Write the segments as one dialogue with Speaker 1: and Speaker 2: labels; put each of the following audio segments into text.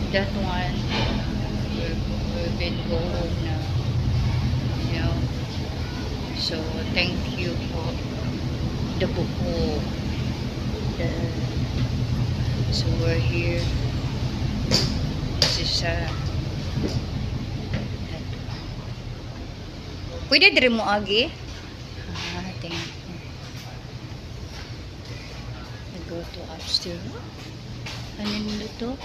Speaker 1: That one, we've been go home now, you know. So thank you for the buko. So we're here. This is pwede dire mo agi? Thank you. I go to upstairs. Ano nito to?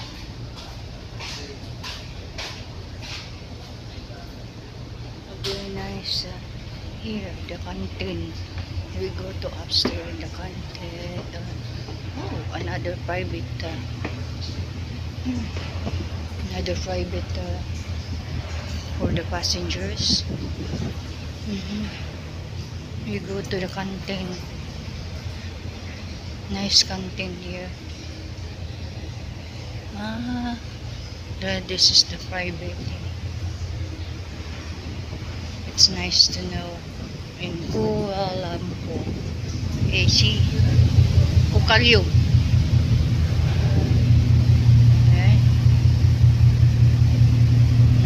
Speaker 1: Very nice. Here, the canteen. We go to upstairs in the canteen. Oh, another private. Another private for the passengers. We go to the canteen. Nice canteen here. This is the private. It's nice to know in Kuala Lumpur. AC Ukalyo. Okay.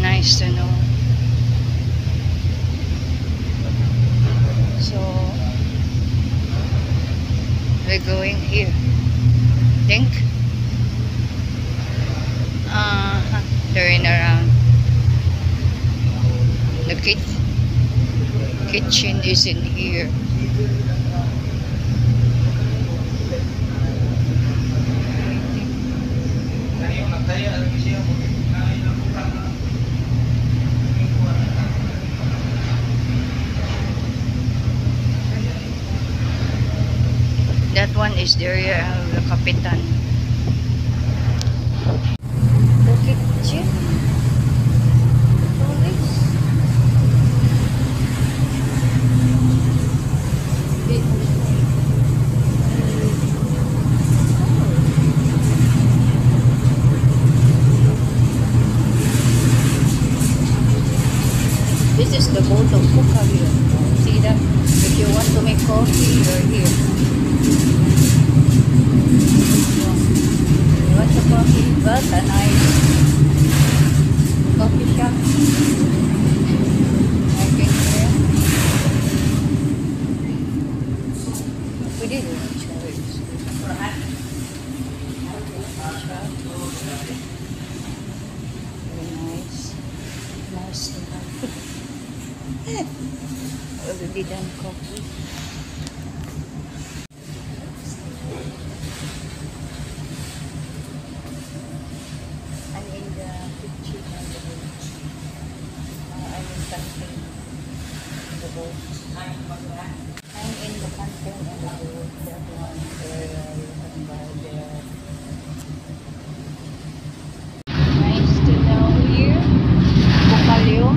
Speaker 1: Nice to know. So we're going here. Think. Turn around. The kitchen is in here. That one is the area of the Kapitan. The kitchen. This is the boat of Ukalyo. See that? If you want to make coffee, you're here. You want a coffee? But a nice coffee shop. I think here. We did it. Very nice. Nice to have. Already done coffee. I'm in the kitchen and the boat. I'm in something in the boat. I'm in the canteen and the boat. That one area you can buy there. Nice to know here. Ukalyo.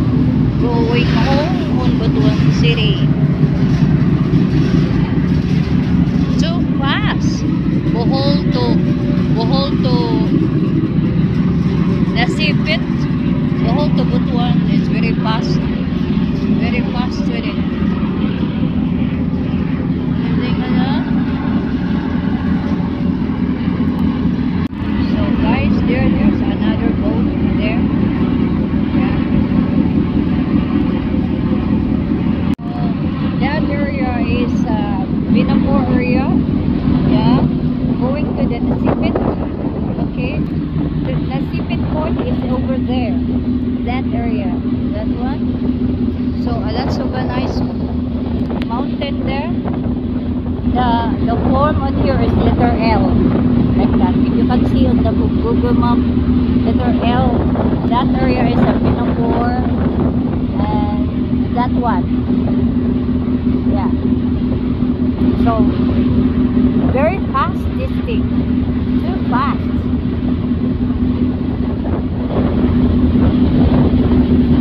Speaker 1: Going home on Butuan City. So fast. Bohol to Nasipit. Bohol to Butuan is very fast. Very fast with it. So guys, there's another boat there. Is Binapur area, yeah, going to the Nasipit. Okay, the Nasipit port is over there, that area, that one. So lots of a nice mountain there. The form on here is letter L, like that. If you can see on the Google map, letter L. That area is a Binapur, and that one. Yeah. So very fast this thing. Too fast.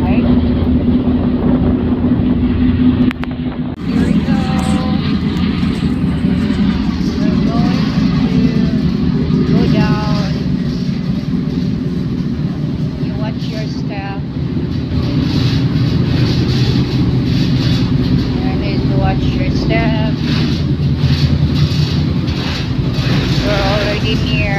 Speaker 1: Right? Here we go. We're going to go down. You watch your step. Watch your step. We're already near.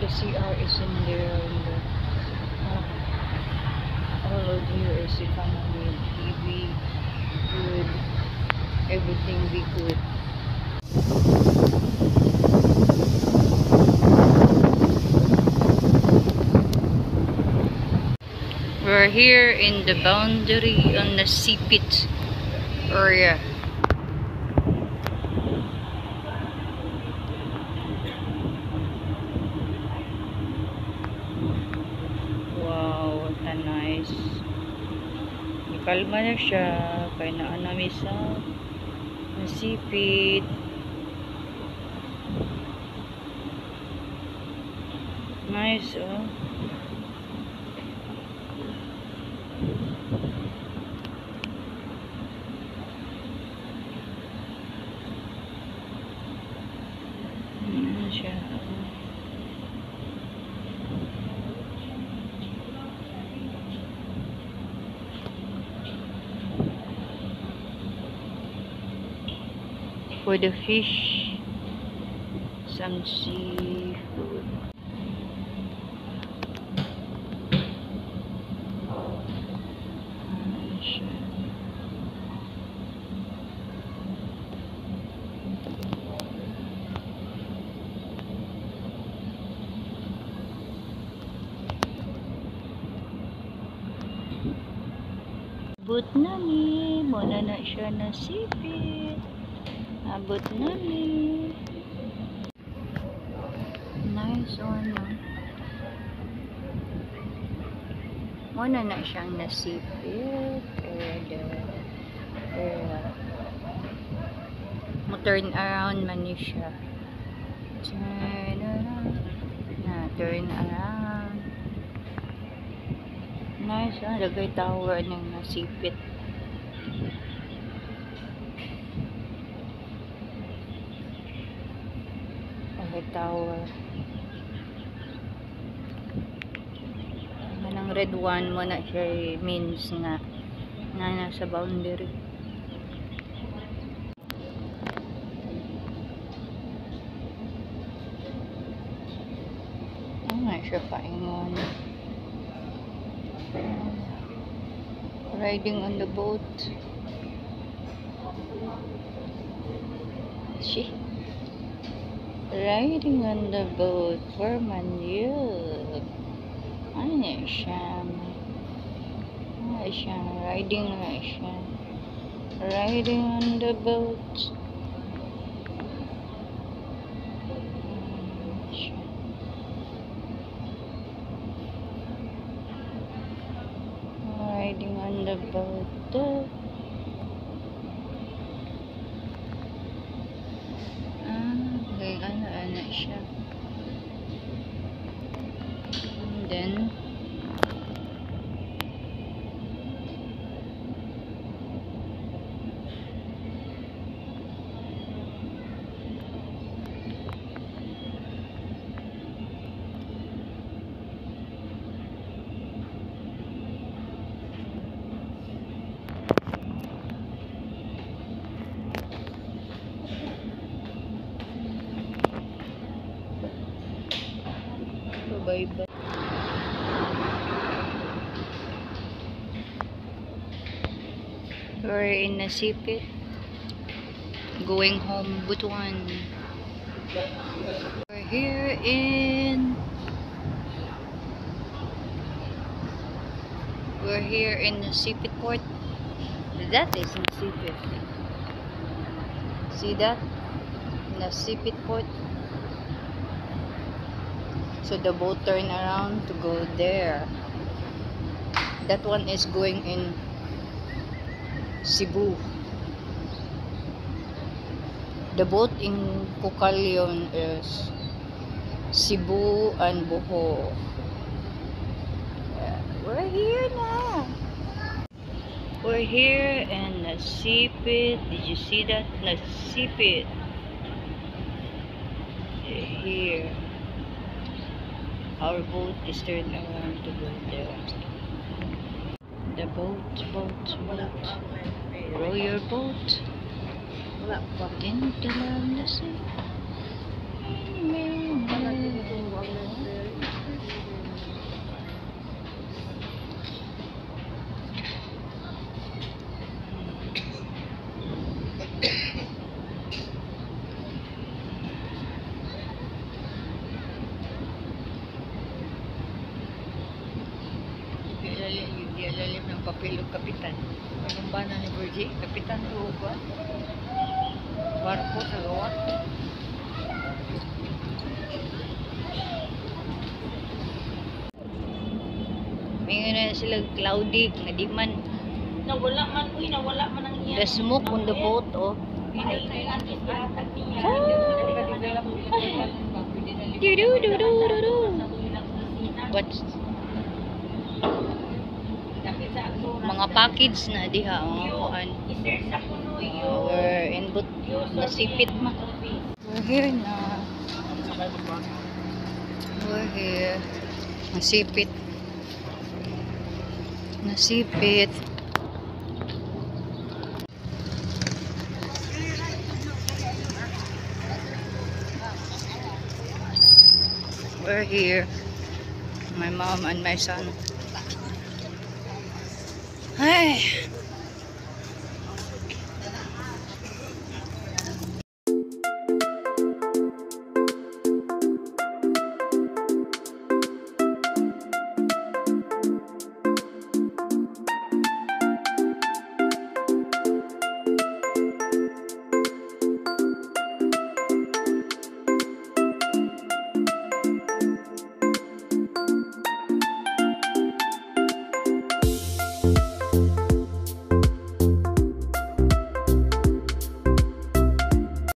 Speaker 1: The CR is in there. And all of here is economy, TV, good, everything be good. We're here in the boundary on the Sipit area. Wow, what a nice. Kalma na siya. Kaya naanami sa Sipit. Nice, oh. Ayan siya. For the fish, some seafood. Ayan siya. Abot nami, muna na siya na Sipit. Abot nami. Nice one. Muna na siyang nasipit. Turn around man ni siya. Turn around. Turn around. Nice, lagay tower ng nasipit. Lagay tower. Manang red one mo na siya means nga nasa boundary. Nga siya paingon. Riding on the boat. She riding on the boat for Manila. Ano siya? Ano siya? Riding na siya. Riding on the boat. Riding on the boat. Okay, ano siya. And then bye-bye. We're in Nasipit, going home Butuan. We're here in Nasipit Port. That is Nasipit. See that? Nasipit Port. So the boat turn around to go there. That one is going in Cebu. The boat in Cucalion is Cebu and Bohol. Yeah, we're here now. We're here in Nasipit. Did you see that? Nasipit. Here. Our boat is turned around to go there. The boat. Row your boat into the sea. Di alalim ng papel o kapitan. Anong ba na ni Virgie? Kapitan to ba? Barko sa gawa. Mingon na sila cloudy, nga di man
Speaker 2: Nawala man, uy, nawala man ang iya.
Speaker 1: the smoke on the boat, oh.
Speaker 2: Ay, at least yatag niya.
Speaker 1: Du-du-du-du-du-du. But mga package na diha, mga kuan.
Speaker 2: I-search sa puno yun.
Speaker 1: Or inbot nasipit ma. We're here na. We're here. Nasipit. Nasipit. We're here. My mom and my son. Ay.